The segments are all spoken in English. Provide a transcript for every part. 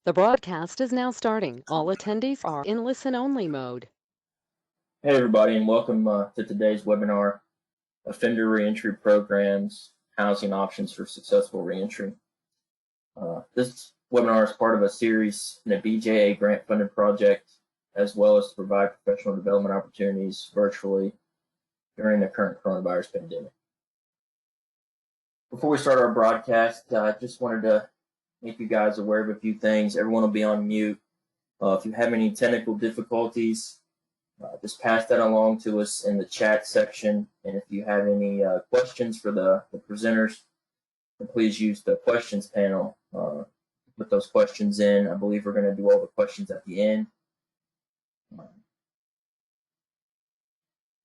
The broadcast is now starting. All attendees are in listen-only mode. Hey everybody, and welcome to today's webinar, Offender Reentry Programs, Housing Options for Successful Reentry. This webinar is part of a series in a BJA grant-funded project, as well as to provide professional development opportunities virtually during the current coronavirus pandemic. Before we start our broadcast, I just wanted to make you guys aware of a few things. Everyone will be on mute. If you have any technical difficulties, just pass that along to us in the chat section. And if you have any questions for the presenters, please use the questions panel. Put those questions in. I believe we're going to do all the questions at the end.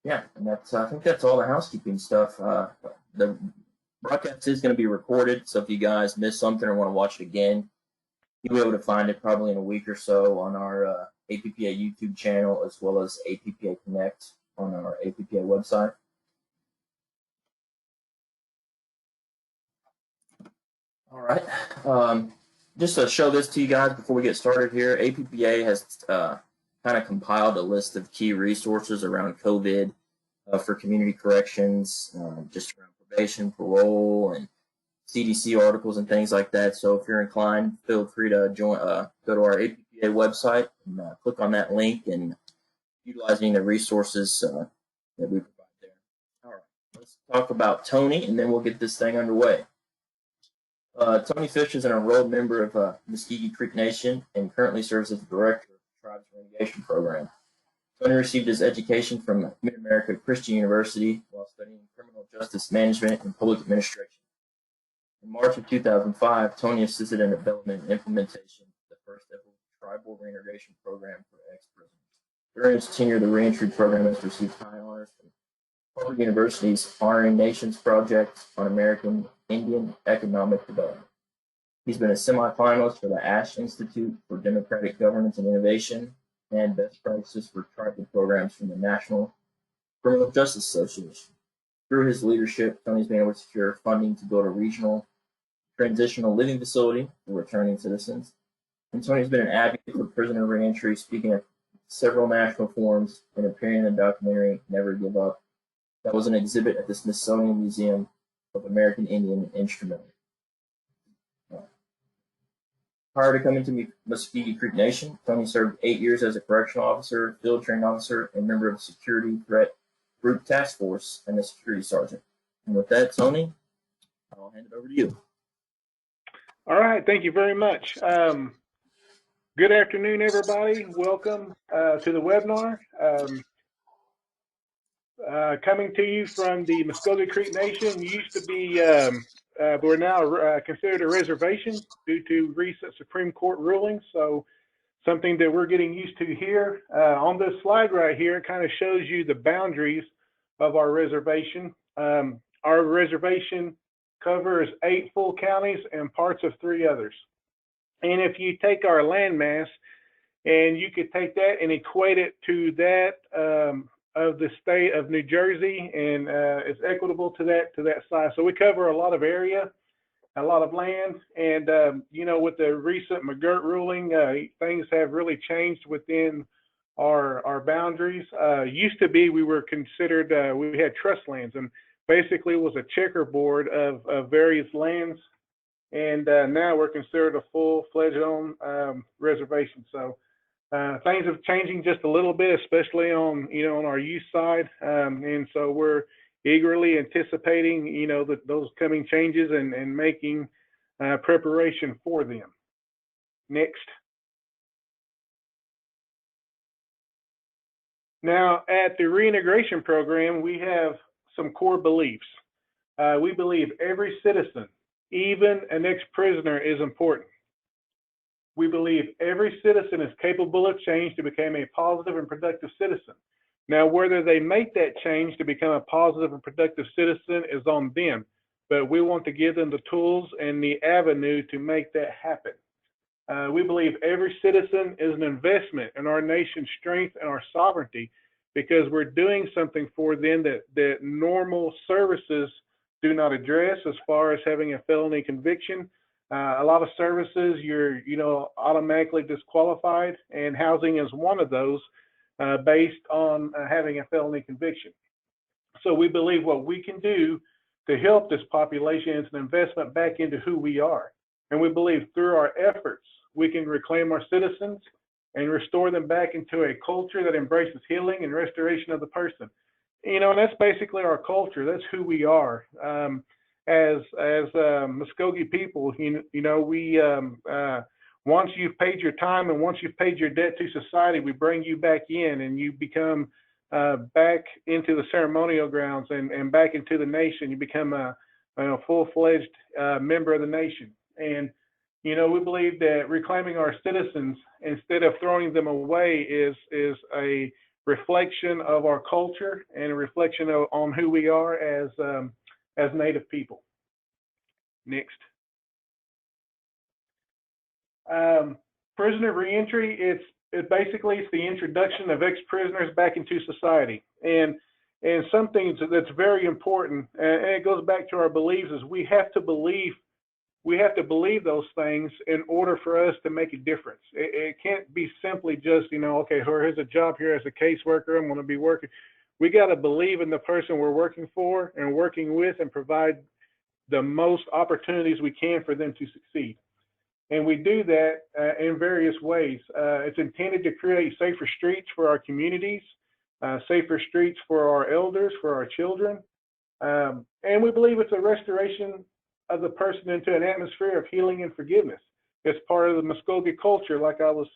Yeah, and I think that's all the housekeeping stuff. The broadcast is going to be recorded, so if you guys miss something or want to watch it again, you'll be able to find it probably in a week or so on our APPA YouTube channel, as well as APPA Connect on our APPA website. All right. Just to show this to you guys before we get started here, APPA has kind of compiled a list of key resources around COVID for community corrections, just around probation, parole, and CDC articles and things like that. So if you're inclined, feel free to join. Go to our APPA website and click on that link and utilizing the resources that we provide there. All right, let's talk about Tony, and then we'll get this thing underway. Tony Fish is an enrolled member of Muscogee Creek Nation and currently serves as the director of the Tribes Mitigation Program. Tony received his education from Mid-America Christian University while studying criminal justice management and public administration. In March of 2005, Tony assisted in development and implementation of the first ever tribal reintegration program for ex-prisoners. During his tenure, the Reentry program has received high honors from Harvard University's Honoring Nations Project on American Indian Economic Development. He's been a semifinalist for the Ash Institute for Democratic Governance and Innovation and Best Practices for Tribal Programs from the National Criminal Justice Association. Through his leadership, Tony's been able to secure funding to build a regional transitional living facility for returning citizens. And Tony's been an advocate for prisoner reentry, speaking at several national forums and appearing in the documentary Never Give Up. That was an exhibit at the Smithsonian Museum of American Indian Instrumental. Prior to coming to Muscogee Creek Nation, Tony served 8 years as a correctional officer, field training officer, and member of the Security Threat Group Task Force and a security sergeant. And with that, Tony, I'll hand it over to you. All right, thank you very much. Good afternoon, everybody. Welcome to the webinar. Coming to you from the Muscogee Creek Nation. Used to be, we're now considered a reservation due to recent Supreme Court rulings. So something that we're getting used to here. On this slide right here, it kind of shows you the boundaries of our reservation. Our reservation covers 8 full counties and parts of 3 others. And if you take our landmass and you could take that and equate it to that of the state of New Jersey, and it's equitable to that size. So we cover a lot of area, a lot of land, and you know, with the recent McGirt ruling, things have really changed within our boundaries. Used to be we were considered, we had trust lands, and basically was a checkerboard of various lands, and now we're considered a full-fledged reservation. So things are changing just a little bit, especially on on our youth side, and so we're eagerly anticipating those coming changes and making preparation for them. Next. Now, at the reintegration program, we have some core beliefs. We believe every citizen, even an ex-prisoner, is important. We believe every citizen is capable of change to become a positive and productive citizen. Now, whether they make that change to become a positive and productive citizen is on them, but we want to give them the tools and the avenue to make that happen. We believe every citizen is an investment in our nation's strength and our sovereignty, because we're doing something for them that normal services do not address, as far as having a felony conviction, A lot of services you're automatically disqualified, and housing is one of those based on having a felony conviction. So we believe what we can do to help this population is an investment back into who we are. And we believe through our efforts, we can reclaim our citizens and restore them back into a culture that embraces healing and restoration of the person. And that's basically our culture. That's who we are. As Muskogee people, we once you've paid your time and once you've paid your debt to society, we bring you back in and you become back into the ceremonial grounds and back into the nation. You become a full-fledged member of the nation. And we believe that reclaiming our citizens instead of throwing them away is a reflection of our culture and a reflection on who we are as Native people. Next. Prisoner reentry, it's basically the introduction of ex-prisoners back into society. And something that's very important, and it goes back to our beliefs, is we have to believe those things in order for us to make a difference. It can't be simply just, okay, here's a job here as a caseworker, I'm going to be working. We got to believe in the person we're working for and working with and provide the most opportunities we can for them to succeed. And we do that in various ways. It's intended to create safer streets for our communities, safer streets for our elders, for our children. And we believe it's a restoration of the person into an atmosphere of healing and forgiveness. It's part of the Muskogee culture, like I was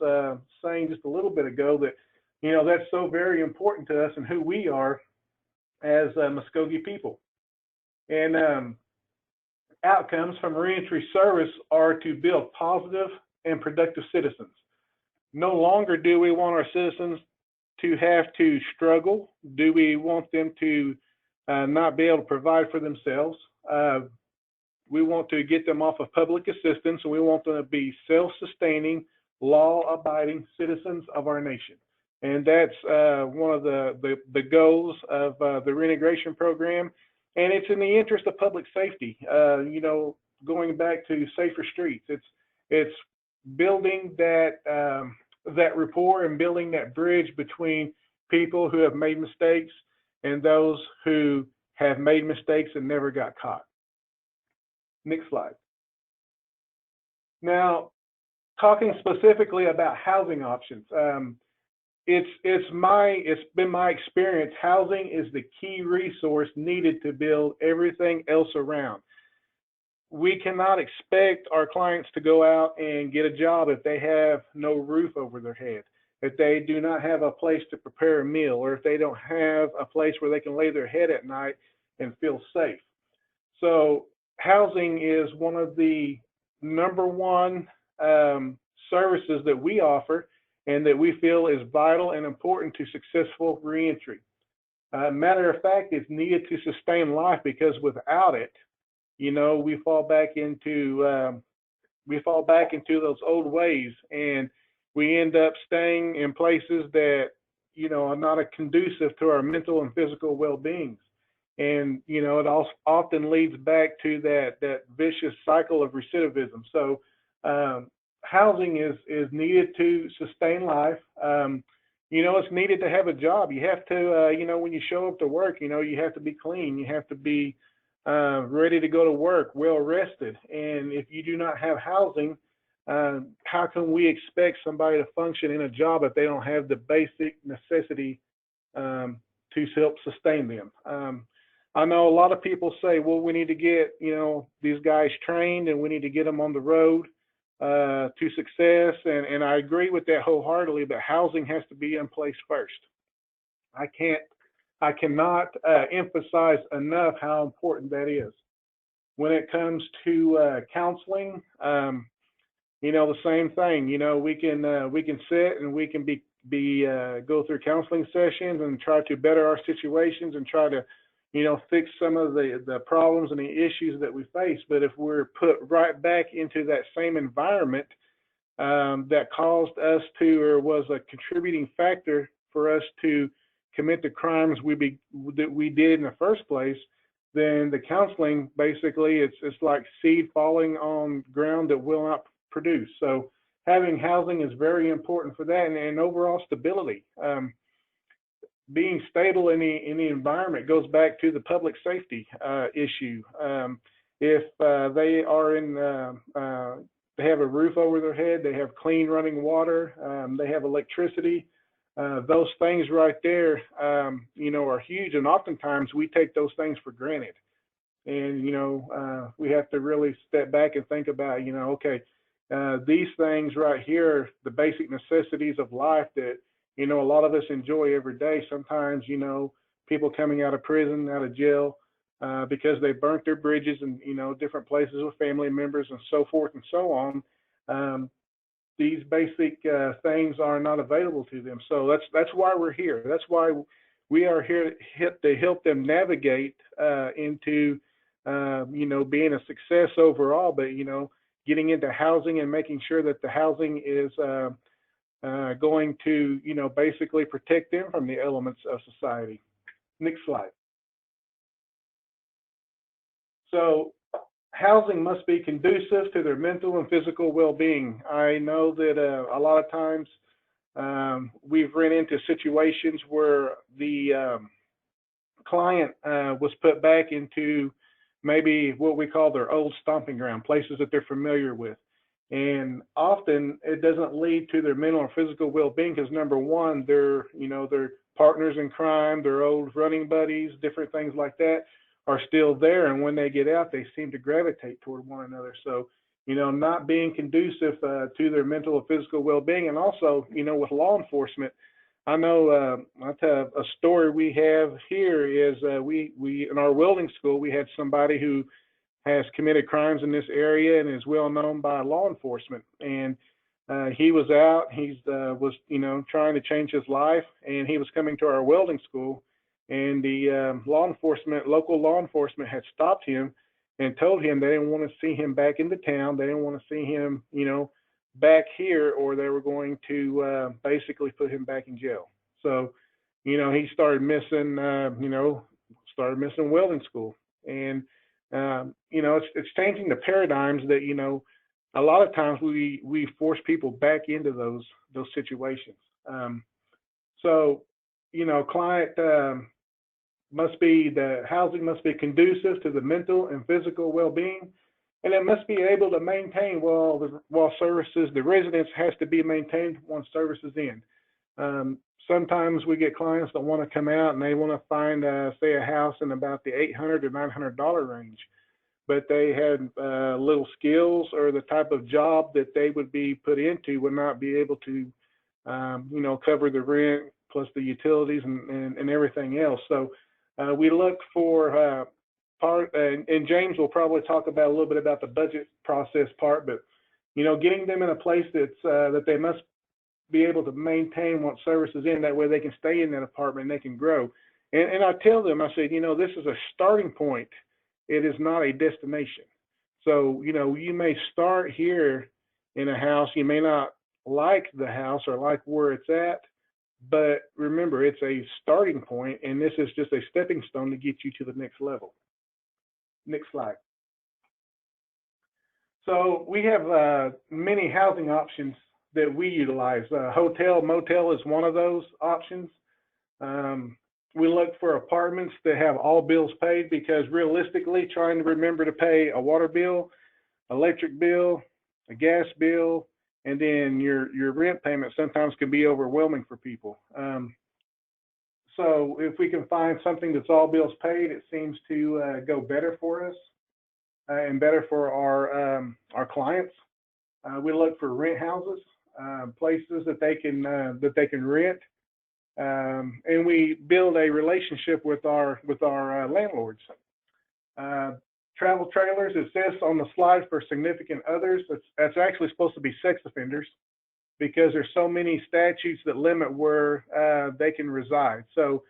saying just a little bit ago, that that's so very important to us and who we are as Muskogee people. And outcomes from reentry service are to build positive and productive citizens. No longer do we want our citizens to have to struggle. Do we want them to not be able to provide for themselves? We want to get them off of public assistance, and we want them to be self-sustaining, law-abiding citizens of our nation. And that's one of the goals of the reintegration program. And it's in the interest of public safety. Going back to safer streets, it's building that rapport and building that bridge between people who have made mistakes and those who have made mistakes and never got caught. Next slide. Now, talking specifically about housing options, it's been my experience, housing is the key resource needed to build everything else around. We cannot expect our clients to go out and get a job if they have no roof over their head, if they do not have a place to prepare a meal, or if they don't have a place where they can lay their head at night and feel safe. So housing is one of the #1 services that we offer and that we feel is vital and important to successful reentry. Matter of fact, it's needed to sustain life, because without it, we fall back into those old ways, and we end up staying in places that are not conducive to our mental and physical well-being. And it also often leads back to that vicious cycle of recidivism. So housing is needed to sustain life. It's needed to have a job. You have to, when you show up to work, you have to be clean. You have to be ready to go to work, well rested. And if you do not have housing, how can we expect somebody to function in a job if they don't have the basic necessity to help sustain them? I know a lot of people say, well, we need to get, these guys trained and we need to get them on the road to success. And I agree with that wholeheartedly, but housing has to be in place first. I cannot emphasize enough how important that is. When it comes to counseling, the same thing. We can sit and we can go through counseling sessions and try to better our situations and try to fix some of the problems and the issues that we face. But if we're put right back into that same environment that caused us to, or was a contributing factor for us to commit the crimes that we did in the first place, then the counseling basically it's like seed falling on ground that will not produce. So having housing is very important for that, and overall stability. Being stable in the environment goes back to the public safety issue. If they are in, they have a roof over their head, they have clean running water, they have electricity. Those things right there, are huge, and oftentimes we take those things for granted. And we have to really step back and think about, okay, these things right here, the basic necessities of life that a lot of us enjoy every day. Sometimes, people coming out of prison, out of jail, because they burnt their bridges and, different places with family members and so forth and so on. These basic things are not available to them. So that's why we're here. That's why we are here to help them navigate into, being a success overall, but, getting into housing and making sure that the housing is going to, basically protect them from the elements of society. Next slide. So housing must be conducive to their mental and physical well-being. I know that a lot of times we've run into situations where the client was put back into maybe what we call their old stomping ground, places that they're familiar with. And often it doesn't lead to their mental or physical well-being because number one, they're partners in crime, their old running buddies, different things like that are still there. And when they get out, they seem to gravitate toward one another. So, not being conducive to their mental or physical well-being. And also, with law enforcement, I know I'll tell a story we have here is we in our welding school, we had somebody who has committed crimes in this area and is well known by law enforcement. And he was out, he was, trying to change his life, and he was coming to our welding school, and the local law enforcement had stopped him and told him they didn't want to see him back into town. They didn't want to see him, back here, or they were going to basically put him back in jail. So, he started missing, welding school. And, it's changing the paradigms that, a lot of times we force people back into those situations. So, client the housing must be conducive to the mental and physical well-being, and it must be able to maintain while services, the residence has to be maintained once services end. Sometimes we get clients that want to come out and they want to find, say, a house in about the $800 to $900 range, but they had little skills, or the type of job that they would be put into would not be able to, cover the rent plus the utilities and everything else. So we look for and James will probably talk about a little bit about the budget process part, but getting them in a place that they must be able to maintain once services in. That way they can stay in that apartment and they can grow. And I tell them, I said, this is a starting point. It is not a destination. So, you may start here in a house. You may not like the house or like where it's at, but remember, it's a starting point, and this is just a stepping stone to get you to the next level. Next slide. So we have many housing options that we utilize. Hotel, motel is one of those options. We look for apartments that have all bills paid, because realistically, trying to remember to pay a water bill, electric bill, a gas bill, and then your rent payment sometimes can be overwhelming for people. So if we can find something that's all bills paid, it seems to go better for us and better for our clients. We look for rent houses, places that they can rent, and we build a relationship with our landlords. Travel trailers, it says on the slide for significant others. That's actually supposed to be sex offenders, because there's so many statutes that limit where they can reside. So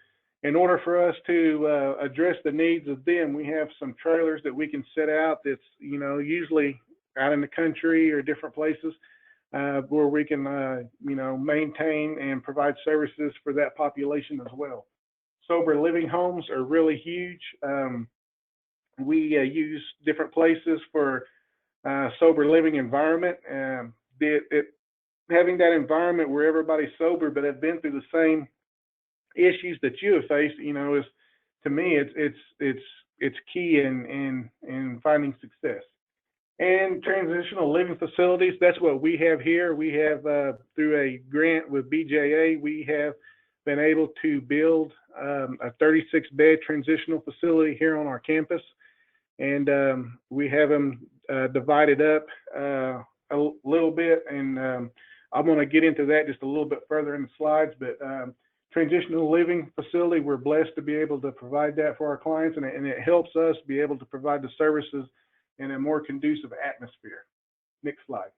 in order for us to address the needs of them, we have some trailers that we can set out that's, usually out in the country or different places where we can, maintain and provide services for that population as well. Sober living homes are really huge. We use different places for sober living environment. Having that environment where everybody's sober but have been through the same issues that you have faced, is, to me, it's key in finding success. And transitional living facilities, that's what we have here. We have, through a grant with BJA, we have been able to build a 36-bed transitional facility here on our campus. And we have them divided up a little bit. And I'm going to get into that just a little bit further in the slides. But transitional living facility, we're blessed to be able to provide that for our clients. And it helps us be able to provide the services in a more conducive atmosphere. Next slide.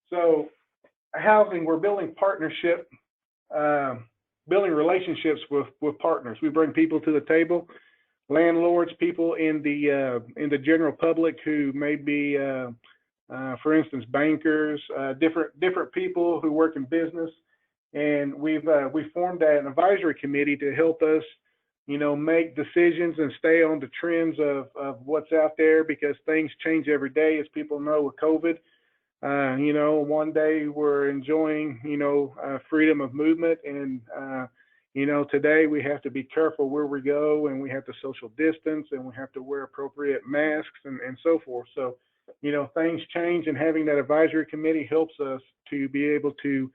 So housing, we're building partnership, building relationships with partners. We bring people to the table, landlords, people in the general public who may be, for instance, bankers, different people who work in business. And we formed an advisory committee to help us, make decisions and stay on the trends of what's out there, because things change every day, as people know with COVID. One day we're enjoying, freedom of movement, and today we have to be careful where we go, and we have to social distance, and we have to wear appropriate masks and so forth. So, things change, and having that advisory committee helps us to be able to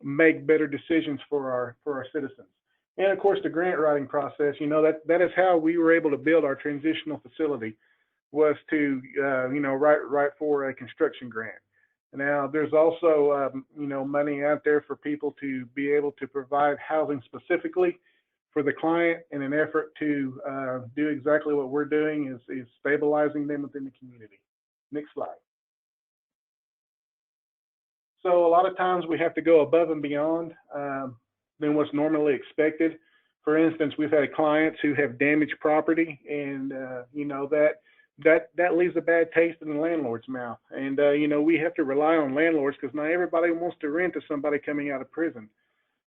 make better decisions for our citizens. And of course, the grant writing process, that is how we were able to build our transitional facility, was to, write for a construction grant. Now, there's also, money out there for people to be able to provide housing specifically for the client, in an effort to do exactly what we're doing, is stabilizing them within the community. Next slide. So a lot of times we have to go above and beyond than what's normally expected. For instance, we've had clients who have damaged property, and that leaves a bad taste in the landlord's mouth. And we have to rely on landlords, because not everybody wants to rent to somebody coming out of prison.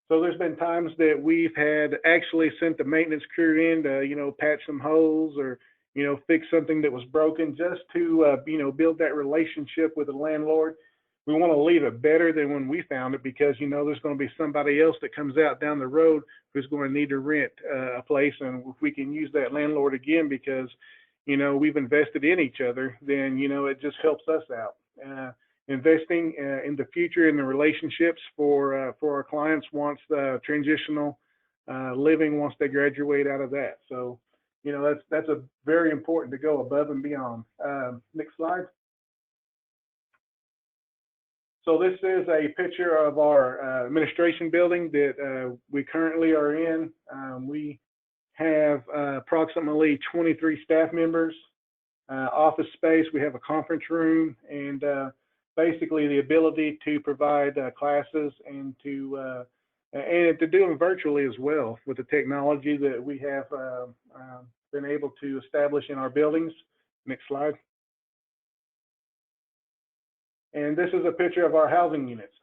So there's been times that we've had actually sent the maintenance crew in to patch some holes, or fix something that was broken, just to build that relationship with the landlord. We want to leave it better than when we found it, because there's going to be somebody else that comes out down the road who's going to need to rent a place. And if we can use that landlord again, because we've invested in each other, then it just helps us out. Investing in the future, in the relationships for our clients once the transitional living, once they graduate out of that. So that's a very important to go above and beyond. Next slide. So this is a picture of our administration building that we currently are in. We have approximately 23 staff members, office space. We have a conference room, and basically the ability to provide classes, and to do them virtually as well, with the technology that we have been able to establish in our buildings. Next slide. And this is a picture of our housing units.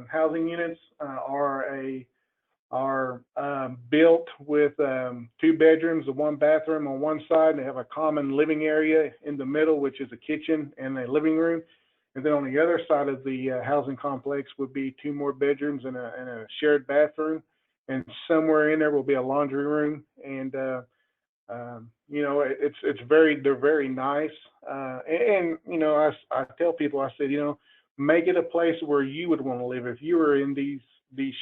Housing units are built with 2 bedrooms and 1 bathroom on one side. They have a common living area in the middle, which is a kitchen and a living room. And then on the other side of the housing complex would be 2 more bedrooms and a shared bathroom. And somewhere in there will be a laundry room. And they're very nice. I tell people, I said, make it a place where you would want to live. If you were in these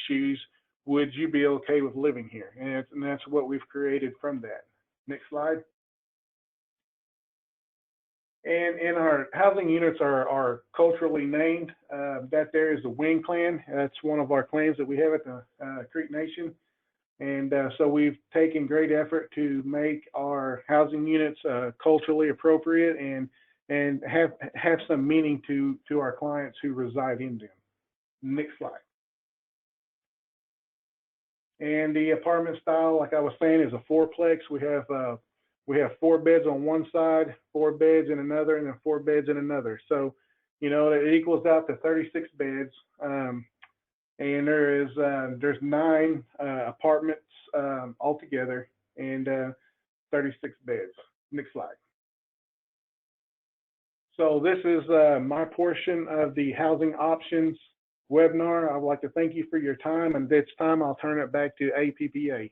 shoes, would you be okay with living here? And that's what we've created from that. Next slide. And our housing units are culturally named. That there is the Wing Clan. That's one of our clans that we have at the Creek Nation. And so we've taken great effort to make our housing units culturally appropriate, and have some meaning to our clients who reside in them. Next slide. And the apartment style, like I was saying, is a 4-plex. We have 4 beds on one side, 4 beds in another, and then 4 beds in another. So, it equals out to 36 beds. and there's 9 apartments altogether, and 36 beds. Next slide. So this is my portion of the housing options webinar. I would like to thank you for your time, and this time I'll turn it back to APPA.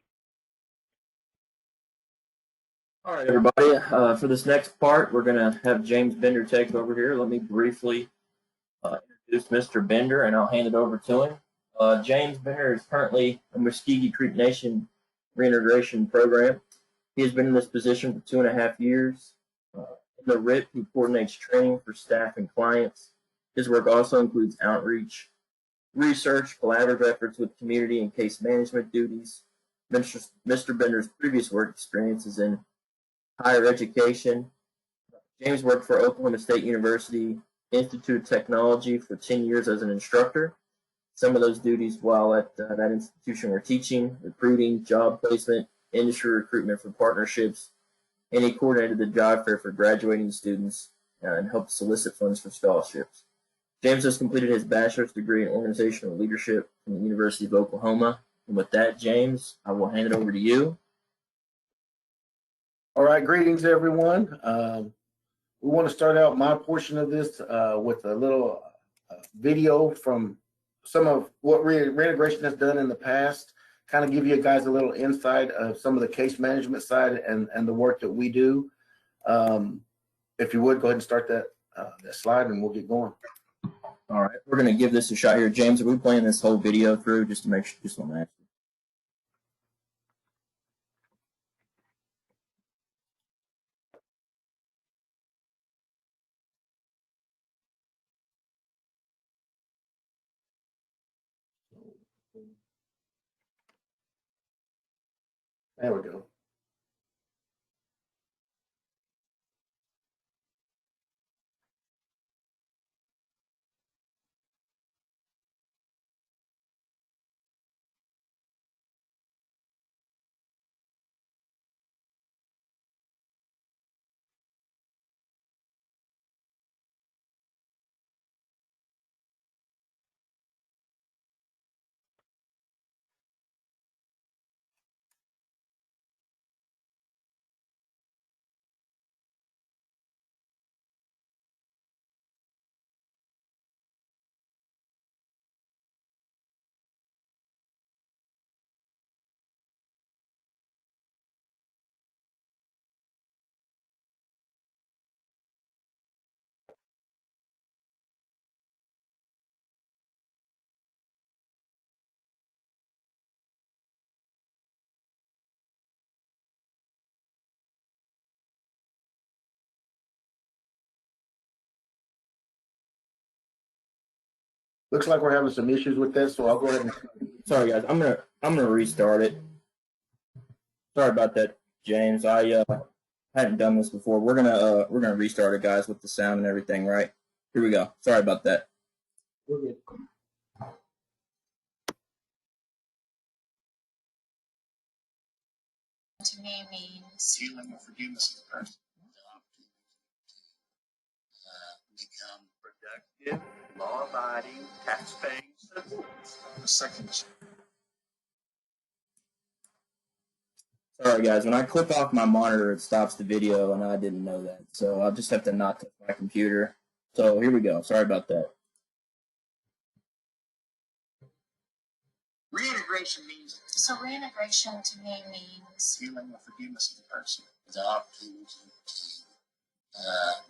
All right, everybody. For this next part, we're going to have James Bender take over here. Let me briefly introduce Mr. Bender, and I'll hand it over to him. James Bender is currently a Muscogee Creek Nation reintegration program. He has been in this position for 2.5 years. In the RIP, he coordinates training for staff and clients. His work also includes outreach, research, collaborative efforts with community and case management duties. Mr. Bender's previous work experience is in higher education. James worked for Oklahoma State University Institute of Technology for 10 years as an instructor. Some of those duties while at that institution were teaching, recruiting, job placement, industry recruitment for partnerships, and he coordinated the job fair for graduating students and helped solicit funds for scholarships. James has completed his bachelor's degree in organizational leadership from the University of Oklahoma. And with that, James, I will hand it over to you. All right, greetings, everyone. We want to start out my portion of this with a little video from some of what reintegration has done in the past, kind of give you guys a little insight of some of the case management side and the work that we do. If you would, go ahead and start that slide and we'll get going. All right, we're going to give this a shot here. James, are we playing this whole video through just to make sure, just want to ask you? There we go. Looks like we're having some issues with this, so I'll go ahead and. Sorry, guys. I'm gonna restart it. Sorry about that, James. I hadn't done this before. We're gonna restart it, guys, with the sound and everything. Right? Here we go. Sorry about that. We're good. To me means healing and forgiveness of the person. Become productive, law-abiding, tax-paying citizens. A second. Sorry, guys. When I click off my monitor, it stops the video, and I didn't know that. So I'll just have to not touch my computer. So here we go. Sorry about that. Reintegration means. So reintegration to me means healing and forgiveness of the person. The opportunity to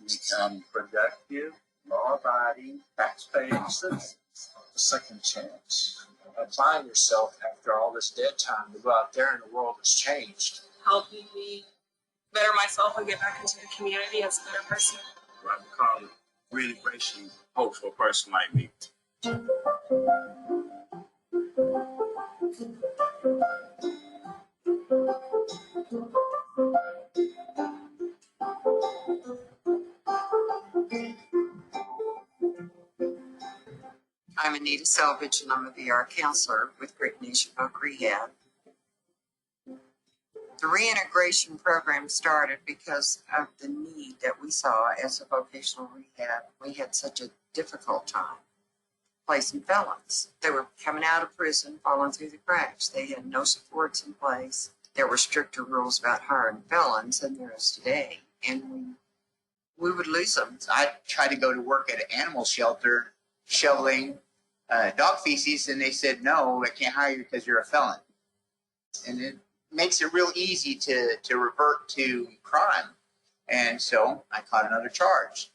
become productive, law-abiding, tax-paying citizens. A second chance. Applying yourself after all this dead time to go out there and the world has changed. Helping me better myself and get back into the community as a better person. What I would call reintegration hope for a person like me. I'm Anita Selvage, and I'm a VR counselor with Creek Nation Voc Rehab. The reintegration program started because of the need that we saw as a vocational rehab. We had such a difficult time. placing felons. They were coming out of prison, falling through the cracks. They had no supports in place. There were stricter rules about hiring felons than there is today, and we would lose them. I tried to go to work at an animal shelter shoveling dog feces, and they said, no, I can't hire you because you're a felon. And it makes it real easy to revert to crime. And so I caught another charge.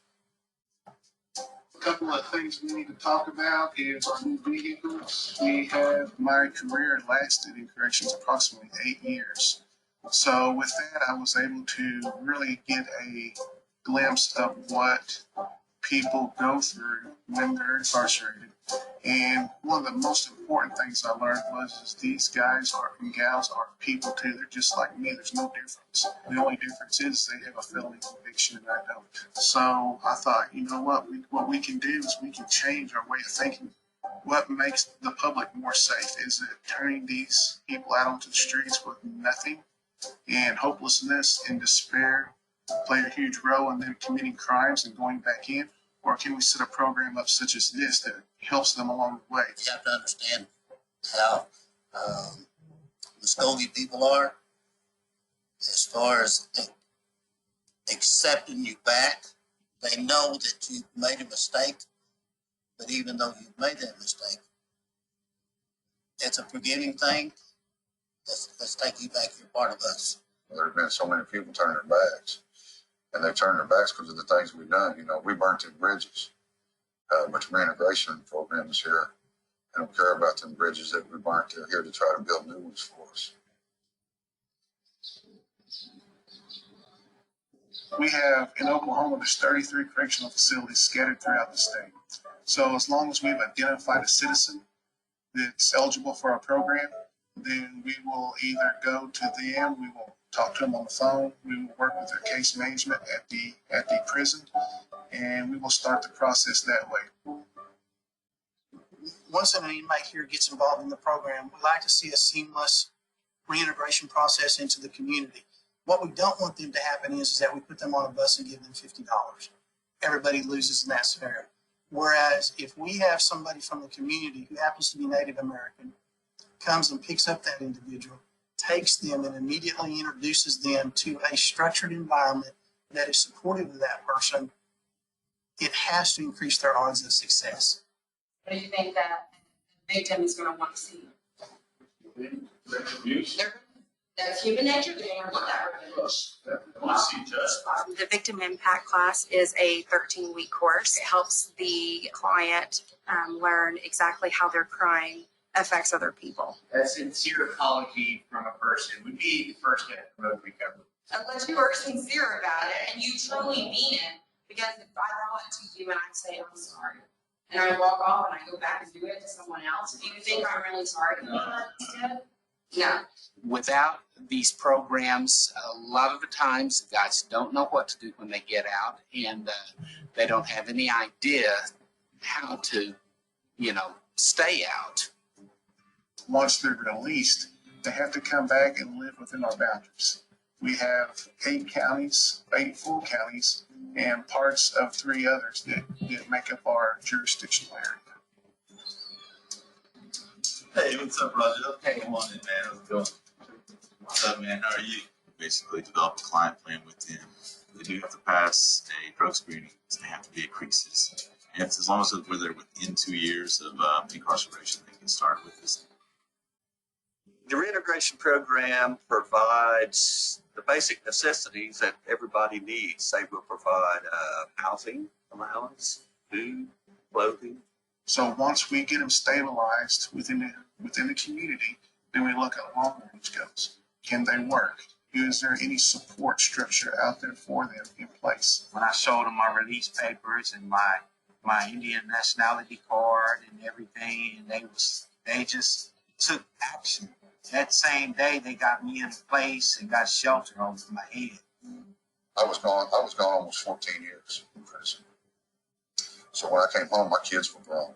A couple of things we need to talk about is our new vehicles. My career lasted in corrections approximately 8 years. So with that, I was able to really get a glimpse of what people go through when they're incarcerated. And one of the most important things I learned is these guys and gals are people too. They're just like me. There's no difference. The only difference is they have a felony conviction and I don't. So I thought, you know what we can do is we can change our way of thinking. What makes the public more safe is it turning these people out onto the streets with nothing, and hopelessness and despair play a huge role in them committing crimes and going back in? Or can we set a program up such as this that helps them along the way? You have to understand how Muskogee people are as far as accepting you back. They know that you've made a mistake, but even though you've made that mistake, it's a forgiving thing. Let's take you back. You're part of us. There have been so many people turning their backs, and they've turned their backs because of the things we've done. You know, we burnt the bridges, but the reintegration program is here. They don't care about them bridges that we burnt. They're here to try to build new ones for us. We have, in Oklahoma, there's 33 correctional facilities scattered throughout the state. So as long as we've identified a citizen that's eligible for our program, then we will either go to them, we will talk to them on the phone, we will work with their case management at the prison, and we will start the process that way. Once an inmate here gets involved in the program, we like to see a seamless reintegration process into the community. What we don't want them to happen is that we put them on a bus and give them $50. Everybody loses in that scenario. Whereas if we have somebody from the community who happens to be Native American, comes and picks up that individual, takes them and immediately introduces them to a structured environment that is supportive of that person, it has to increase their odds of success. What do you think that the victim is going to want to see? That's human nature. They're going to want that revenge. The victim impact class is a 13-week course. It helps the client learn exactly how their crime affects other people. A sincere apology from a person would be the first step to road recovery. Unless you are sincere about it and you truly mean it, because if I brought it to you and I say I'm sorry, and I walk off and I go back and do it to someone else, do you think I'm really sorry to do that instead? No. Without these programs, a lot of the times the guys don't know what to do when they get out, and they don't have any idea how to, stay out. Once they're released, they have to come back and live within our boundaries. We have 8 full counties, and parts of 3 others that make up our jurisdictional area. Hey, what's up, Roger? Hey, come on in, man. How's it going? What's up, man? How are you? Basically, develop a client plan with them. They do have to pass a drug screening. They have to be at creases. And as long as they're within 2 years of incarceration, they can start with this. The reintegration program provides the basic necessities that everybody needs. They will provide housing allowance, food, clothing. So once we get them stabilized within the community, then we look at long range goals. Can they work? Is there any support structure out there for them in place? When I showed them my release papers and my Indian nationality card and everything, and they just took action. That same day, they got me in a place and got shelter over my head. I was gone almost 14 years in prison. So when I came home, my kids were grown.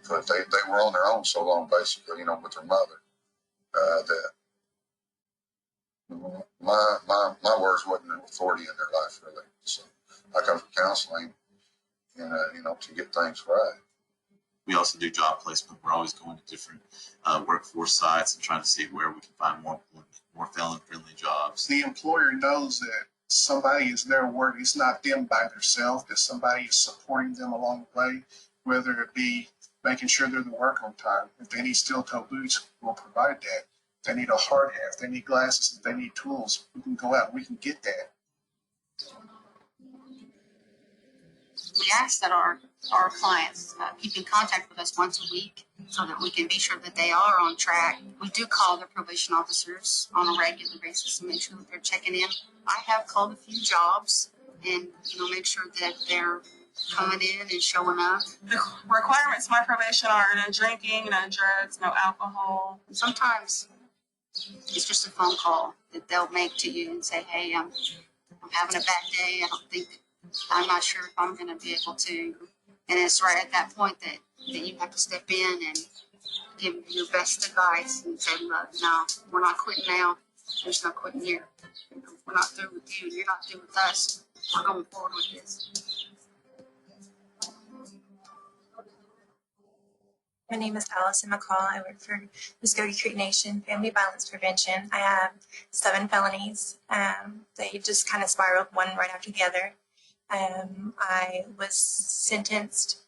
They were on their own so long, basically, with their mother, that my words wasn't an authority in their life, really. So I come from counseling, and to get things right. We also do job placement. We're always going to different workforce sites and trying to see where we can find more felon-friendly jobs. The employer knows that somebody is there working. It's not them by themselves, that somebody is supporting them along the way, whether it be making sure they're to work on time. If they need steel-toe boots, we'll provide that. If they need a hard hat, if they need glasses, if they need tools, we can go out and we can get that. We ask that our clients keep in contact with us once a week so that we can be sure that they are on track. We do call the probation officers on a regular basis to make sure that they're checking in. I have called a few jobs and, make sure that they're coming in and showing up. The requirements of my probation are no drinking, no drugs, no alcohol. Sometimes it's just a phone call that they'll make to you and say, hey, I'm having a bad day. I'm not sure if I'm going to be able to. And it's right at that point that you have to step in and give your best advice and say, look, no, we're not quitting now. There's no quitting here. We're not through with you. You're not through with us. We're going forward with this. My name is Allison McCall. I work for Muskogee Creek Nation Family Violence Prevention. I have 7 felonies. They just kind of spiraled one right after the other. I was sentenced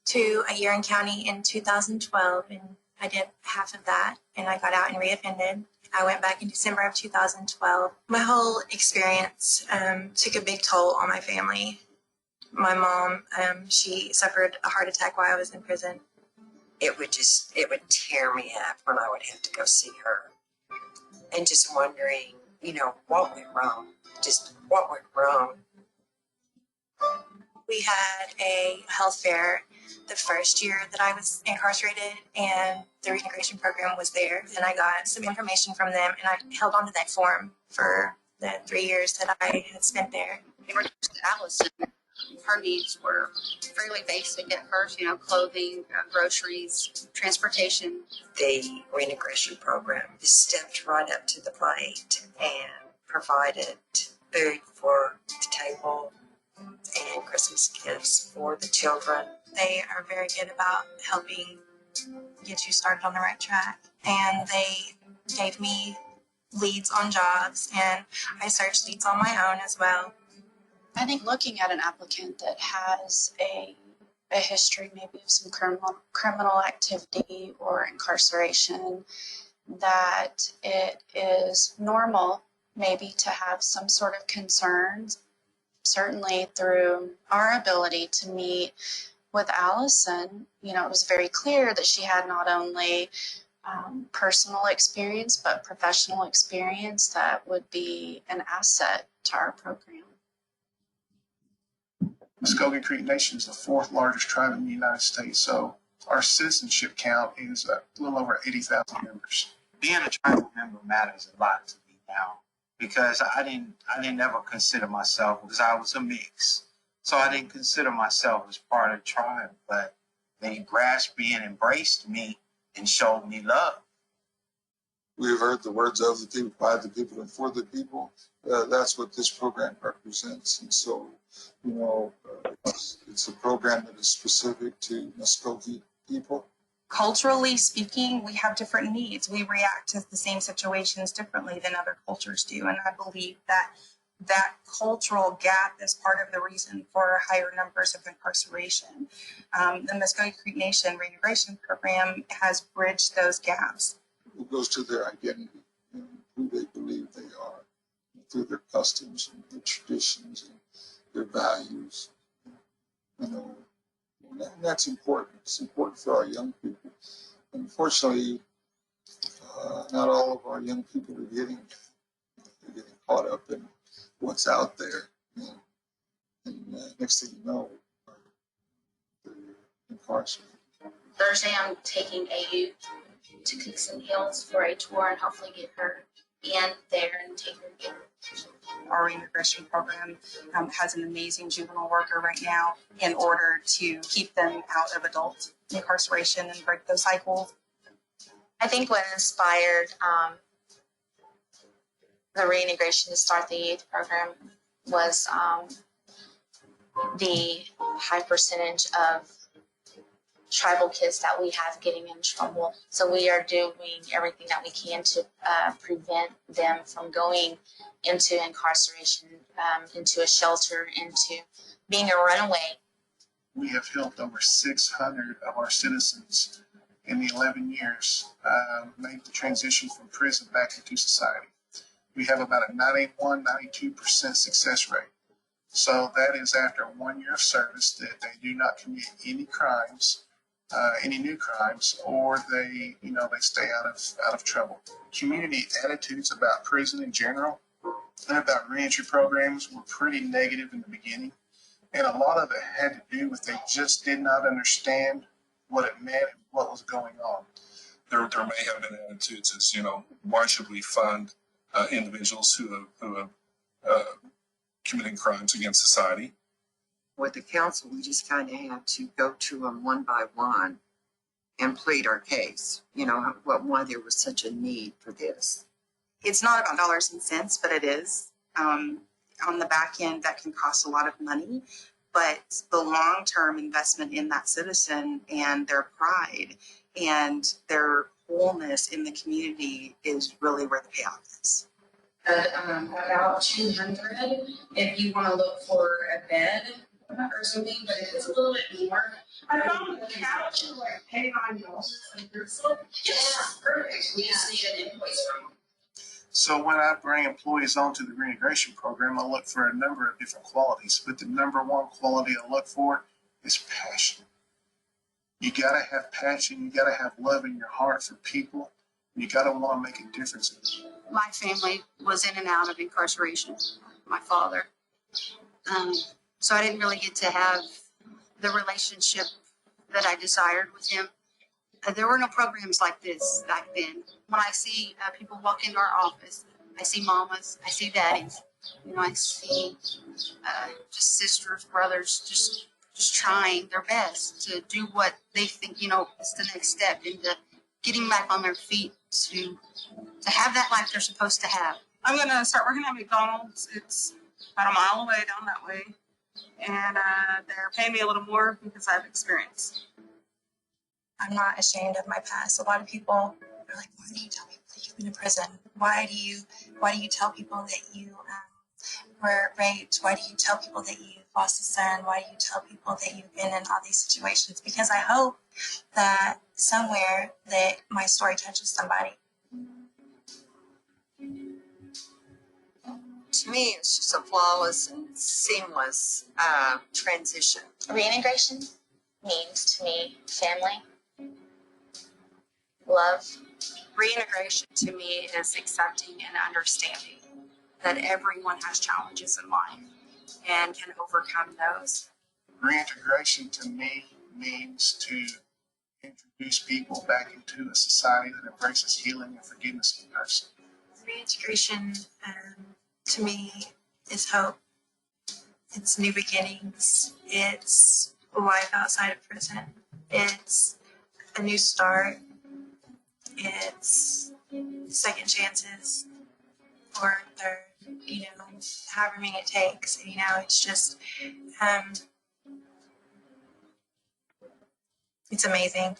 to a year in county in 2012, and I did half of that, and I got out and reoffended. I went back in December of 2012. My whole experience took a big toll on my family. My mom, she suffered a heart attack while I was in prison. It would tear me up when I would have to go see her. And just wondering, what went wrong? Just what went wrong? We had a health fair the first year that I was incarcerated, and the reintegration program was there. And I got some information from them, and I held on to that form for the 3 years that I had spent there. Allison, her needs were fairly basic at first, clothing, groceries, transportation. The reintegration program stepped right up to the plate and provided food for the table and Christmas gifts for the children. They are very good about helping get you started on the right track. And they gave me leads on jobs, and I searched leads on my own as well. I think looking at an applicant that has a history maybe of some criminal activity or incarceration, that it is normal maybe to have some sort of concerns. Certainly through our ability to meet with Allison, it was very clear that she had not only personal experience, but professional experience that would be an asset to our program. Muskogee Creek Nation is the 4th largest tribe in the United States, so our citizenship count is a little over 80,000 members. Being a tribal member matters a lot to me now, because I didn't ever consider myself, because I was a mix. So I didn't consider myself as part of the tribe, but they grasped me and embraced me and showed me love. We've heard the words of the people, by the people, and for the people. That's what this program represents. And so, it's a program that is specific to Muskogee people. Culturally speaking, we have different needs. We react to the same situations differently than other cultures do. And I believe that cultural gap is part of the reason for higher numbers of incarceration. The Muskogee Creek Nation Reintegration Program has bridged those gaps. It goes to their identity and who they believe they are, through their customs and their traditions and their values. And that's important. It's important for our young people. Unfortunately, not all of our young people are getting caught up in what's out there. And next thing you know, they're incarcerated. Thursday, I'm taking a youth to Cookson Hills for a tour and hopefully get her in there and take her again. Our reintegration program has an amazing juvenile worker right now in order to keep them out of adult incarceration and break those cycles. I think what inspired the reintegration to start the youth program was the high percentage of tribal kids that we have getting in trouble. So we are doing everything that we can to prevent them from going into incarceration, into a shelter, into being a runaway. We have helped over 600 of our citizens in the 11 years make the transition from prison back into society. We have about a 91-92% success rate. So that is after 1 year of service that they do not commit any crimes, any new crimes, or they stay out of trouble. Community attitudes about prison in general and about reentry programs were pretty negative in the beginning. And a lot of it had to do with they just did not understand what it meant and what was going on. There may have been attitudes as, why should we fund individuals who have committing crimes against society? With the council, we just kind of had to go to them one by one and plead our case, why there was such a need for this. It's not about dollars and cents, but it is. On the back end, that can cost a lot of money, but the long-term investment in that citizen and their pride and their wholeness in the community is really where the payoff is. About 200 if you want to look for a bed or something, but if it's a little bit more. I found the couch is like $89 and so yes, perfect. We just need an invoice from them. So when I bring employees onto the reintegration program, I look for a number of different qualities, but the number one quality I look for is passion. You gotta have passion, you gotta have love in your heart for people, you gotta want to make a difference in them. My family was in and out of incarceration, my father. So I didn't really get to have the relationship that I desired with him. There were no programs like this back then. When I see people walk into our office, I see mamas, I see daddies, I see just sisters, brothers, just trying their best to do what they think, is the next step into getting back on their feet to have that life they're supposed to have. I'm going to start working at McDonald's. It's about a mile away down that way. And they're paying me a little more because I have experience. I'm not ashamed of my past. A lot of people are like, why do you tell people that you've been in prison? Why do you tell people that you were raped? Why do you tell people that you lost a son? Why do you tell people that you've been in all these situations? Because I hope that somewhere that my story touches somebody. To me, it's just a flawless and seamless transition. Reintegration means to me family, love. Reintegration to me is accepting and understanding that everyone has challenges in life and can overcome those. Reintegration to me means to introduce people back into a society that embraces healing and forgiveness in person. Reintegration to me is hope. It's new beginnings. It's life outside of prison. It's a new start. It's second chances or third, however many it takes. It's just, it's amazing.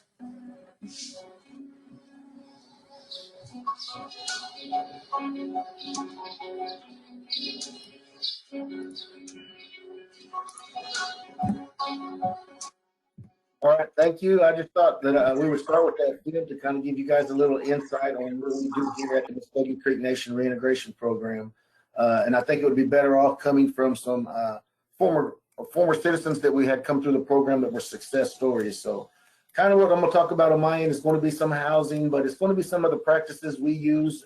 All right, thank you. I just thought that we would start with that film to kind of give you guys a little insight on what we do here at the Muskogee Creek Nation Reintegration Program. And I think it would be better off coming from some former citizens that we had come through the program that were success stories. So kind of what I'm going to talk about on my end is going to be some housing, but it's going to be some of the practices we use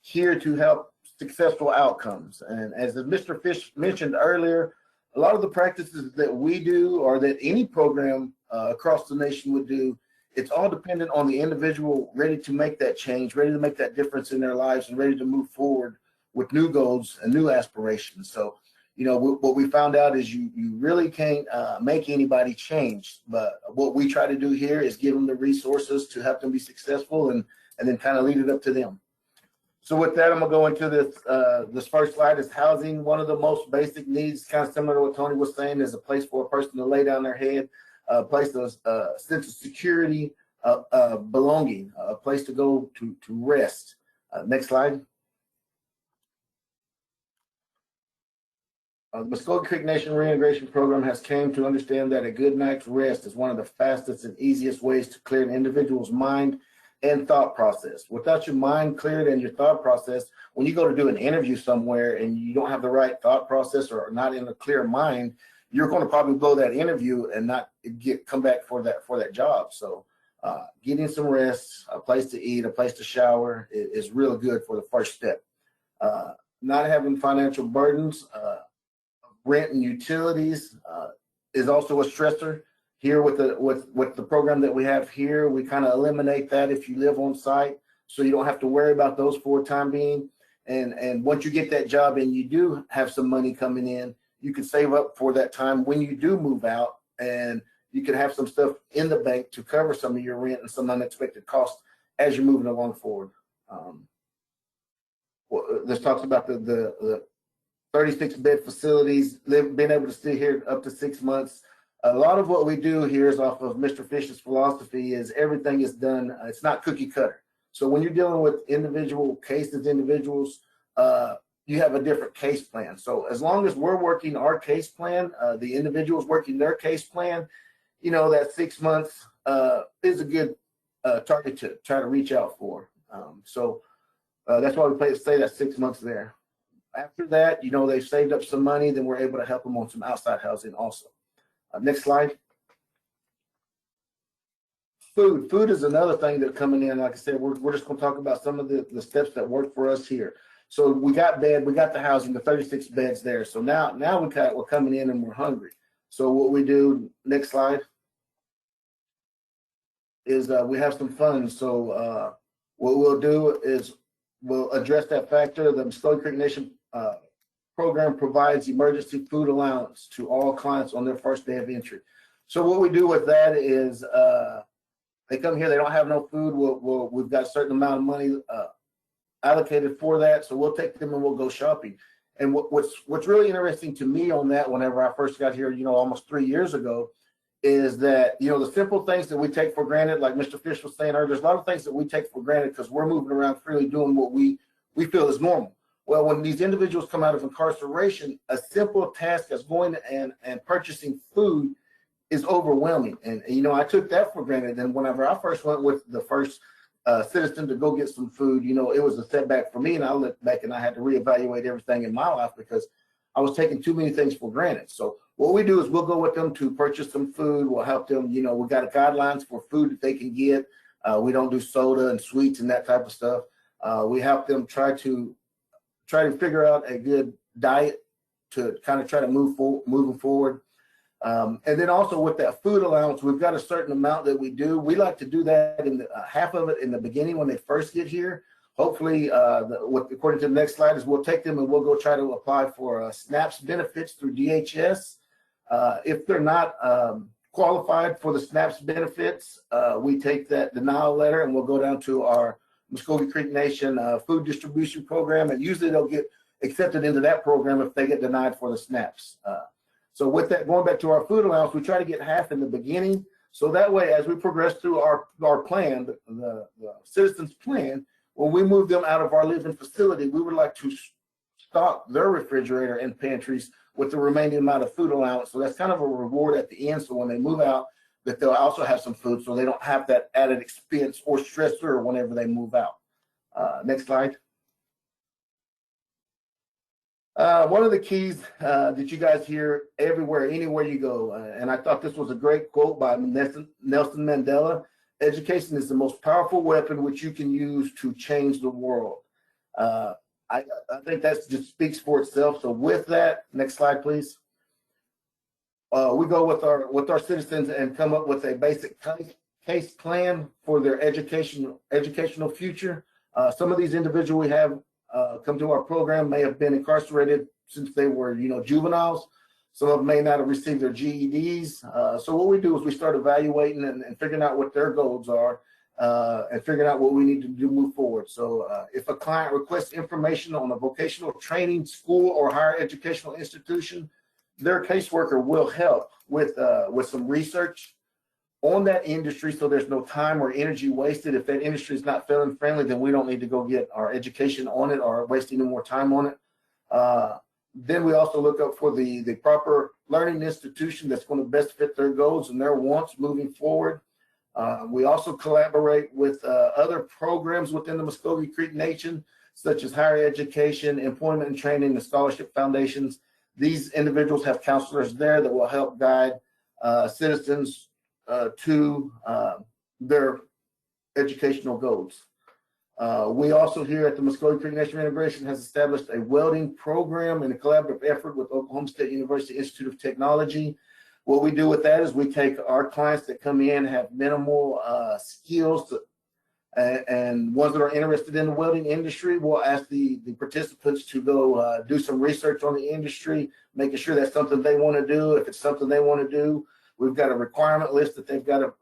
here to help successful outcomes. And as Mr. Fish mentioned earlier, a lot of the practices that we do or that any program across the nation would do, it's all dependent on the individual ready to make that change, ready to make that difference in their lives and ready to move forward with new goals and new aspirations. So, what we found out is you really can't make anybody change. But what we try to do here is give them the resources to help them be successful and then kind of lead it up to them. So with that, I'm going to go into this first slide is housing. One of the most basic needs, kind of similar to what Tony was saying, is a place for a person to lay down their head. a place of sense of security, belonging, a place to go to rest. Next slide. The Muskogee Creek Nation Reintegration Program has came to understand that a good night's rest is one of the fastest and easiest ways to clear an individual's mind and thought process. Without your mind cleared and your thought process, when you go to do an interview somewhere and you don't have the right thought process or not in a clear mind, you're going to probably blow that interview and not come back for that job. So getting some rest, a place to eat, a place to shower is really good for the first step. Not having financial burdens, rent and utilities is also a stressor. Here with the program that we have here, we kind of eliminate that if you live on site, so you don't have to worry about those for the time being. And once you get that job and you do have some money coming in, you can save up for that time when you do move out, and you can have some stuff in the bank to cover some of your rent and some unexpected costs as you're moving along forward. This talks about the 36-bed facilities, being able to stay here up to 6 months. A lot of what we do here is off of Mr. Fish's philosophy is everything is done, it's not cookie cutter. So when you're dealing with individual cases, individuals, you have a different case plan. So as long as we're working our case plan, the individual's working their case plan, you know, that 6 months is a good target to try to reach out for. That's why we say that 6 months there. After that, you know, they've saved up some money, then we're able to help them on some outside housing also. Next slide. Food. Food is another thing that's coming in. Like I said, we're just going to talk about some of the steps that work for us here. So we got bed, we got the housing, the 36 beds there. So now we're coming in and we're hungry. So what we do, next slide, is we have some funds. So what we'll do is we'll address that factor. The Muskogee Creek Nation program provides emergency food allowance to all clients on their first day of entry. So what we do with that is they come here, they don't have no food. We've got a certain amount of money allocated for that. So we'll take them and we'll go shopping. And what's really interesting to me on that, whenever I first got here, you know, almost 3 years ago, is that, you know, the simple things that we take for granted, like Mr. Fish was saying earlier, there's a lot of things that we take for granted because we're moving around freely doing what we feel is normal. Well, when these individuals come out of incarceration, a simple task as going and purchasing food is overwhelming. And, you know, I took that for granted. And whenever I first went with the first citizen to go get some food, you know, it was a setback for me. And I looked back and I had to reevaluate everything in my life because I was taking too many things for granted. So what we do is we'll go with them to purchase some food. We'll help them, you know, we got guidelines for food that they can get. We don't do soda and sweets and that type of stuff. We help them try to figure out a good diet to kind of try to moving forward. And then also with that food allowance, we've got a certain amount that we do. We like to do that in half of it in the beginning when they first get here. Hopefully, according to the next slide, is we'll take them and we'll go try to apply for SNAPS benefits through DHS. If they're not qualified for the SNAPS benefits, we take that denial letter and we'll go down to our Muskogee Creek Nation food distribution program, and usually they'll get accepted into that program if they get denied for the SNAPS. So with that, going back to our food allowance, we try to get half in the beginning. So that way, as we progress through our plan, the citizens plan, when we move them out of our living facility, we would like to stock their refrigerator and pantries with the remaining amount of food allowance. So that's kind of a reward at the end. So when they move out, that they'll also have some food so they don't have that added expense or stressor whenever they move out. Next slide. One of the keys that you guys hear everywhere, anywhere you go, and I thought this was a great quote by Nelson Mandela: education is the most powerful weapon which you can use to change the world. I think that just speaks for itself. So with that, next slide, please. We go with our citizens and come up with a basic case plan for their educational future. Some of these individuals we have come to our program may have been incarcerated since they were, you know, juveniles. Some of them may not have received their GEDs. So what we do is we start evaluating and figuring out what their goals are and figuring out what we need to do to move forward. So if a client requests information on a vocational training school or higher educational institution, their caseworker will help with some research on that industry so there's no time or energy wasted. If that industry is not felon friendly, then we don't need to go get our education on it or waste any more time on it. Then we also look up for the proper learning institution that's going to best fit their goals and their wants moving forward. We also collaborate with other programs within the Muskogee Creek Nation, such as higher education, employment and training, and scholarship foundations. These individuals have counselors there that will help guide citizens to their educational goals. We also here at the Muskogee Creek Nation Integration has established a welding program in a collaborative effort with Oklahoma State University Institute of Technology. What we do with that is we take our clients that come in, have minimal skills, and ones that are interested in the welding industry, we'll ask the participants to go do some research on the industry, making sure that's something they want to do. If it's something they want to do, we've got a requirement list that they've got to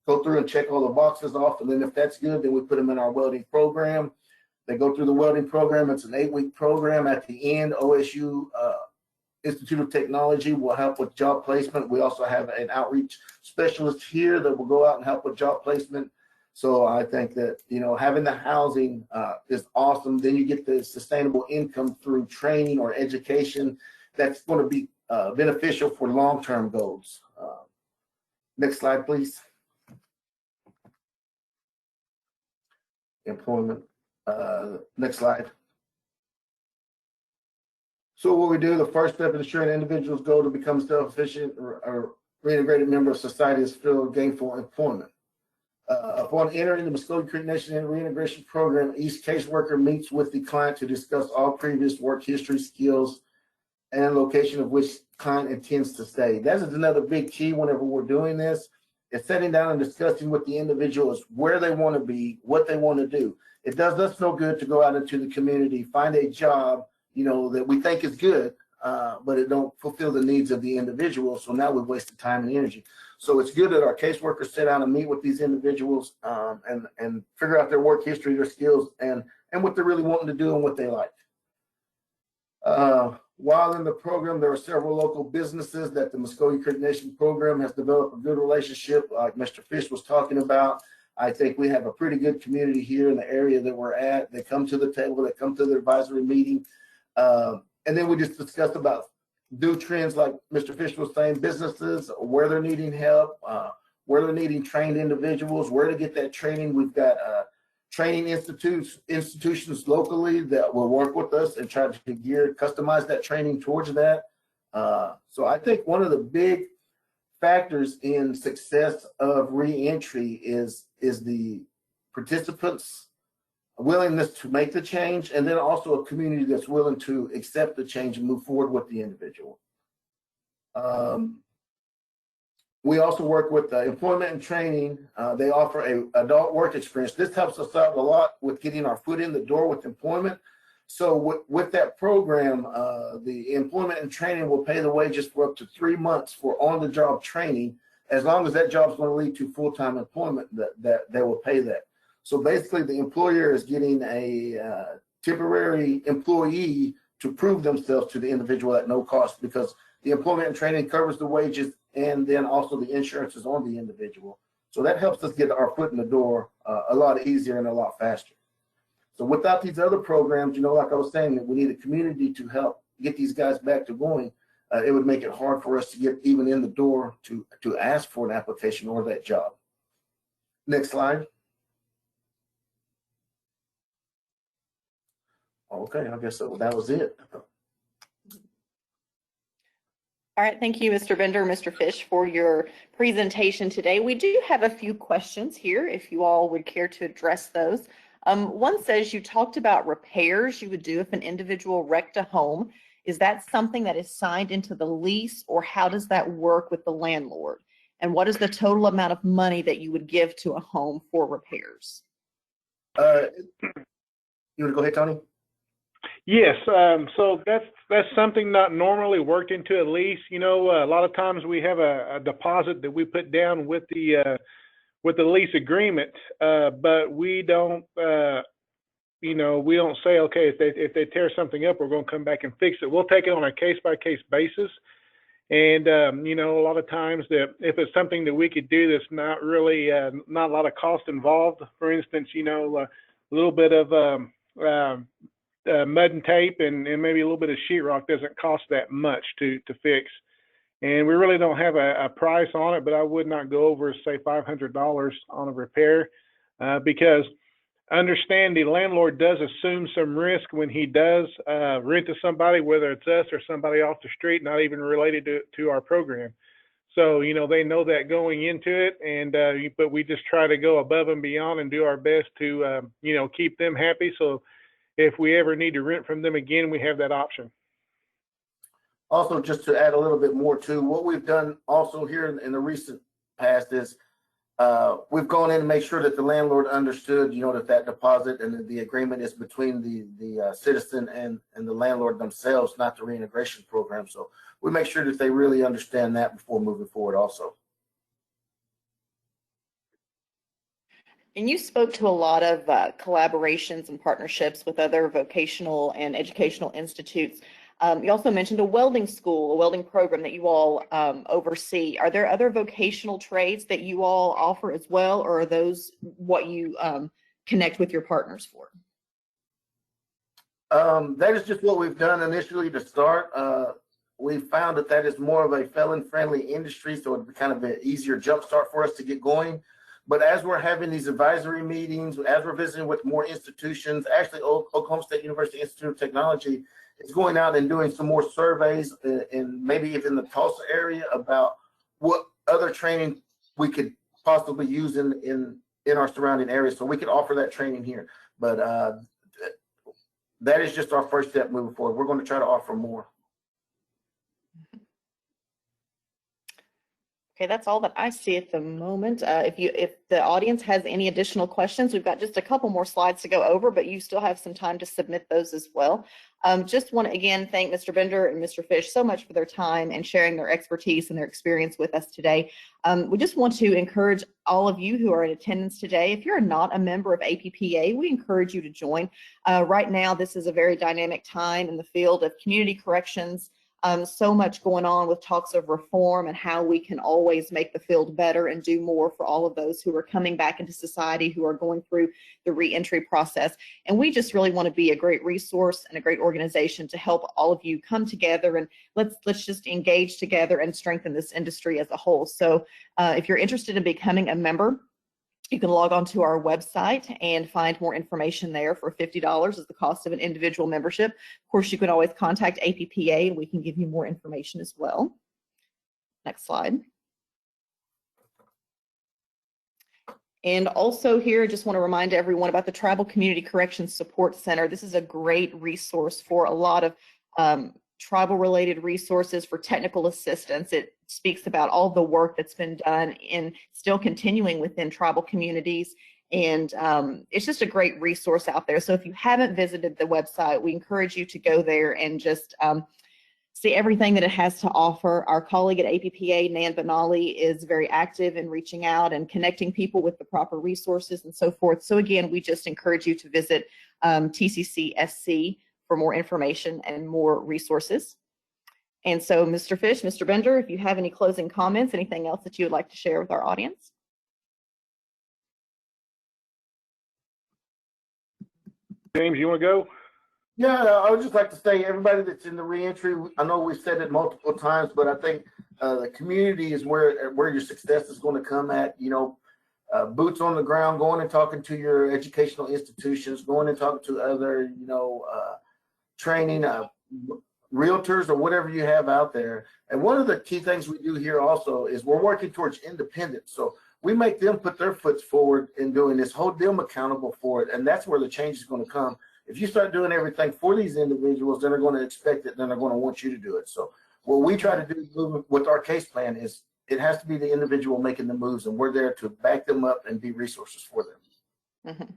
go through and check all the boxes off. And then if that's good, then we put them in our welding program. They go through the welding program. It's an 8-week program. At the end, OSU Institute of Technology will help with job placement. We also have an outreach specialist here that will go out and help with job placement. So I think that, having the housing is awesome. Then you get the sustainable income through training or education that's going to be beneficial for long-term goals. Next slide, please. Employment. Next slide. So what we do, the first step in ensuring individuals go to become self-sufficient or reintegrated member of society is fill gainful employment. Upon entering the Muskogee Creek Nation Reintegration Program, each caseworker meets with the client to discuss all previous work history, skills, and location of which client intends to stay. That is another big key whenever we're doing this, is sitting down and discussing with the individuals where they want to be, what they want to do. It does us no good to go out into the community, find a job, that we think is good, but it don't fulfill the needs of the individual. So now we've wasted time and energy. So it's good that our caseworkers sit down and meet with these individuals and figure out their work history, their skills, and what they're really wanting to do and what they like. While in the program, there are several local businesses that the Muskogee Creek Nation program has developed a good relationship, like Mr. Fish was talking about. I think we have a pretty good community here in the area that we're at. They come to the table, they come to the advisory meeting, and then we just discussed about new trends, like Mr. Fish was saying, businesses, where they're needing help, where they're needing trained individuals, where to get that training. We've got training institutions locally that will work with us and try to customize that training towards that. So I think one of the big factors in success of reentry is the participants' willingness to make the change, and then also a community that's willing to accept the change and move forward with the individual. We also work with employment and training. They offer an adult work experience. This helps us out a lot with getting our foot in the door with employment. So with that program, the employment and training will pay the wages for up to 3 months for on-the-job training. As long as that job is going to lead to full-time employment, that they will pay that. So basically, the employer is getting a temporary employee to prove themselves to the individual at no cost, because the employment and training covers the wages, and then also the insurance is on the individual. So that helps us get our foot in the door a lot easier and a lot faster. So without these other programs, like I was saying, that we need a community to help get these guys back to going. It would make it hard for us to get even in the door to ask for an application or that job. Next slide. Okay, I guess that was it. All right, thank you, Mr. Bender, Mr. Fish, for your presentation today. We do have a few questions here, if you all would care to address those. One says you talked about repairs you would do if an individual wrecked a home. Is that something that is signed into the lease, or how does that work with the landlord? And what is the total amount of money that you would give to a home for repairs? You want to go ahead, Tony? Yes, so that's something not normally worked into a lease. A lot of times we have a deposit that we put down with the lease agreement, but we don't, we don't say, okay, if they tear something up, we're going to come back and fix it. We'll take it on a case-by-case basis, And, you know, a lot of times that if it's something that we could do that's not really, not a lot of cost involved, for instance, you know, a little bit of mud and tape and maybe a little bit of sheetrock doesn't cost that much to fix. And we really don't have a price on it, but I would not go over, say, $500 on a repair because understand the landlord does assume some risk when he does rent to somebody, whether it's us or somebody off the street, not even related to our program. So, you know, they know that going into it, and but we just try to go above and beyond and do our best to, you know, keep them happy. So if we ever need to rent from them again, we have that option. Also, just to add a little bit more to what we've done also here in the recent past is we've gone in and made sure that the landlord understood, you know, that deposit and the agreement is between the citizen and the landlord themselves, not the reintegration program. So we make sure that they really understand that before moving forward also. And you spoke to a lot of collaborations and partnerships with other vocational and educational institutes. You also mentioned a welding school, a welding program that you all oversee. Are there other vocational trades that you all offer as well, or are those what you connect with your partners for? That is just what we've done initially to start. We found that is more of a felon-friendly industry, so it's kind of an easier jump start for us to get going. But as we're having these advisory meetings, as we're visiting with more institutions, actually Oklahoma State University Institute of Technology is going out and doing some more surveys and maybe even the Tulsa area about what other training we could possibly use in our surrounding areas. So we could offer that training here. But that is just our first step moving forward. We're going to try to offer more. Okay, that's all that I see at the moment. If the audience has any additional questions, we've got just a couple more slides to go over, but you still have some time to submit those as well. Just want to again thank Mr. Bender and Mr. Fish so much for their time and sharing their expertise and their experience with us today. We just want to encourage all of you who are in attendance today, if you're not a member of APPA, we encourage you to join. Right now, this is a very dynamic time in the field of community corrections. So much going on with talks of reform and how we can always make the field better and do more for all of those who are coming back into society, who are going through the reentry process. And we just really want to be a great resource and a great organization to help all of you come together and let's just engage together and strengthen this industry as a whole. So if you're interested in becoming a member, you can log on to our website and find more information there. For $50 is the cost of an individual membership. Of course, you can always contact APPA and we can give you more information as well. Next slide. And also here, just want to remind everyone about the Tribal Community Corrections Support Center. This is a great resource for a lot of tribal related resources for technical assistance. It speaks about all the work that's been done in still continuing within tribal communities. And it's just a great resource out there. So if you haven't visited the website, we encourage you to go there and just see everything that it has to offer. Our colleague at APPA, Nan Benali, is very active in reaching out and connecting people with the proper resources and so forth. So again, we just encourage you to visit TCCSC for more information and more resources. And so, Mr. Fish, Mr. Bender, if you have any closing comments, anything else that you would like to share with our audience? James, you want to go? Yeah, I would just like to say, everybody that's in the reentry, I know we've said it multiple times, but I think the community is where your success is going to come at. You know, boots on the ground, going and talking to your educational institutions, going and talking to other, you know, training realtors or whatever you have out there. And one of the key things we do here also is we're working towards independence. So we make them put their foot forward in doing this, hold them accountable for it. And that's where the change is going to come. If you start doing everything for these individuals, then they're going to expect it, then they're going to want you to do it. So what we try to do with our case plan is it has to be the individual making the moves, and we're there to back them up and be resources for them. Mm-hmm.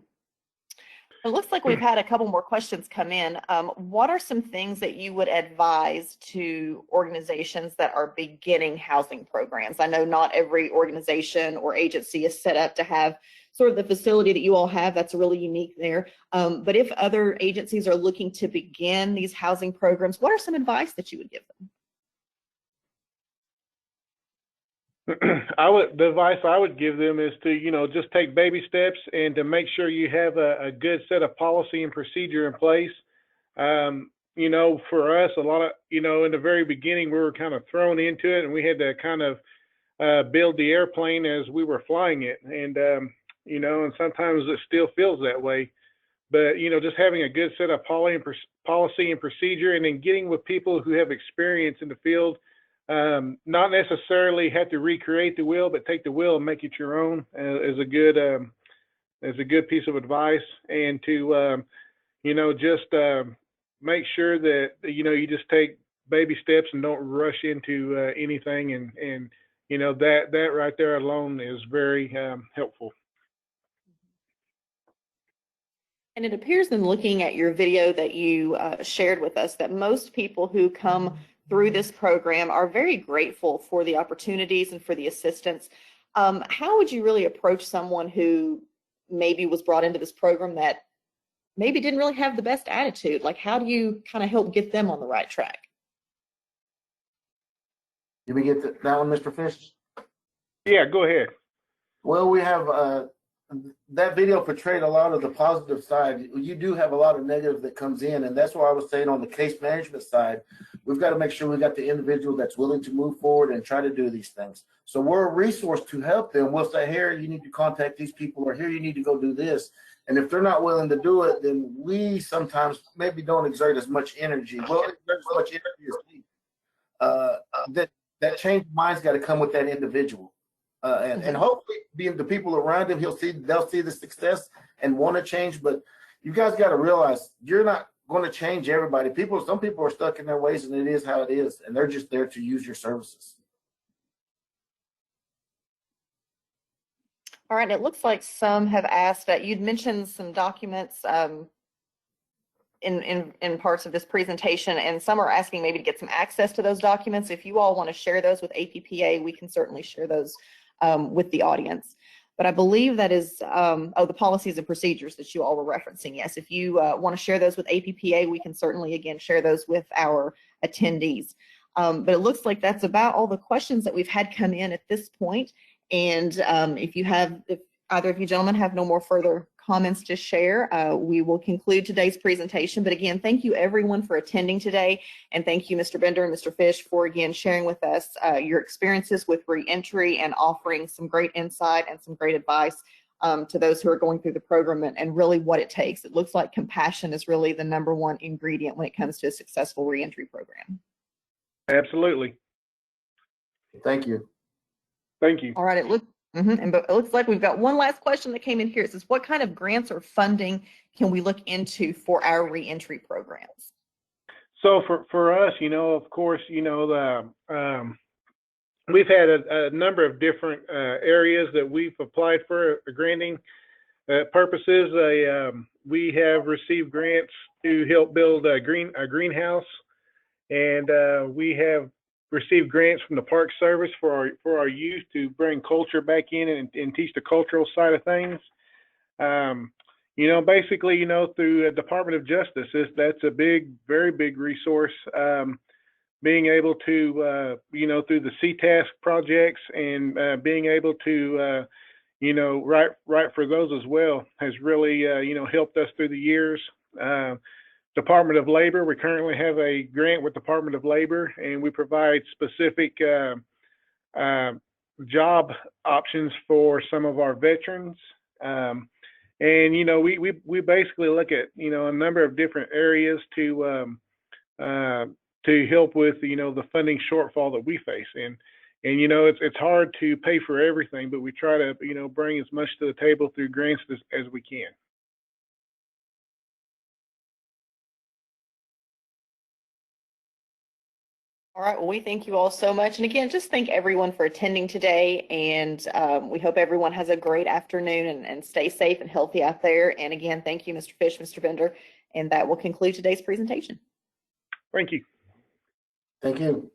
It looks like we've had a couple more questions come in. What are some things that you would advise to organizations that are beginning housing programs? I know not every organization or agency is set up to have sort of the facility that you all have. That's really unique there. But if other agencies are looking to begin these housing programs, what are some advice that you would give them? The advice I would give them is to, just take baby steps and to make sure you have a good set of policy and procedure in place. For us, a lot of, in the very beginning, we were kind of thrown into it, and we had to kind of build the airplane as we were flying it. And, and sometimes it still feels that way. But, just having a good set of policy and procedure, and then getting with people who have experience in the field, not necessarily have to recreate the wheel, but take the wheel and make it your own is a good piece of advice. And to, just make sure that, you just take baby steps and don't rush into anything. And that right there alone is very helpful. And it appears in looking at your video that you shared with us that most people who come through this program are very grateful for the opportunities and for the assistance. How would you really approach someone who maybe was brought into this program that maybe didn't really have the best attitude? Like, how do you kind of help get them on the right track? Did we get that one, Mr. Fish? Yeah, go ahead. Well, we have that video portrayed a lot of the positive side. You do have a lot of negative that comes in, and that's why I was saying on the case management side, we've got to make sure we got the individual that's willing to move forward and try to do these things. So we're a resource to help them. We'll say, here, you need to contact these people, or here, you need to go do this. And if they're not willing to do it, then we sometimes maybe don't exert as much energy. Well, exert as much energy as needed. That change of mind's got to come with that individual. And hopefully being the people around him, they'll see the success and want to change. But you guys got to realize you're not going to change everybody. Some people are stuck in their ways, and it is how it is, and they're just there to use your services. All right, it looks like some have asked that you'd mentioned some documents in parts of this presentation, and some are asking maybe to get some access to those documents. If you all want to share those with APPA, we can certainly share those with the audience. But I believe that is, the policies and procedures that you all were referencing. Yes, if you want to share those with APPA, we can certainly, again, share those with our attendees. But it looks like that's about all the questions that we've had come in at this point. And if either of you gentlemen have no more further comments to share, we will conclude today's presentation. But again, thank you everyone for attending today. And thank you, Mr. Bender and Mr. Fish, for again sharing with us your experiences with reentry and offering some great insight and some great advice to those who are going through the program and really what it takes. It looks like compassion is really the #1 ingredient when it comes to a successful reentry program. Absolutely. Thank you. Thank you. All right, it looks like we've got one last question that came in here. It says, what kind of grants or funding can we look into for our reentry programs? So for us, of course, we've had a number of different areas that we've applied for granting purposes. We have received grants to help build a greenhouse, and we have received grants from the Park Service for our youth to bring culture back in and teach the cultural side of things. Basically, through the Department of Justice, that's a very big resource. Being able to, through the CTASC projects and being able to, write for those as well has really, helped us through the years. Department of Labor, we currently have a grant with Department of Labor, and we provide specific job options for some of our veterans. And we basically look at a number of different areas to help with the funding shortfall that we face. And it's hard to pay for everything, but we try to bring as much to the table through grants as we can. All right, well, we thank you all so much. And again, just thank everyone for attending today. And we hope everyone has a great afternoon and stay safe and healthy out there. And again, thank you, Mr. Fish, Mr. Bender. And that will conclude today's presentation. Thank you. Thank you.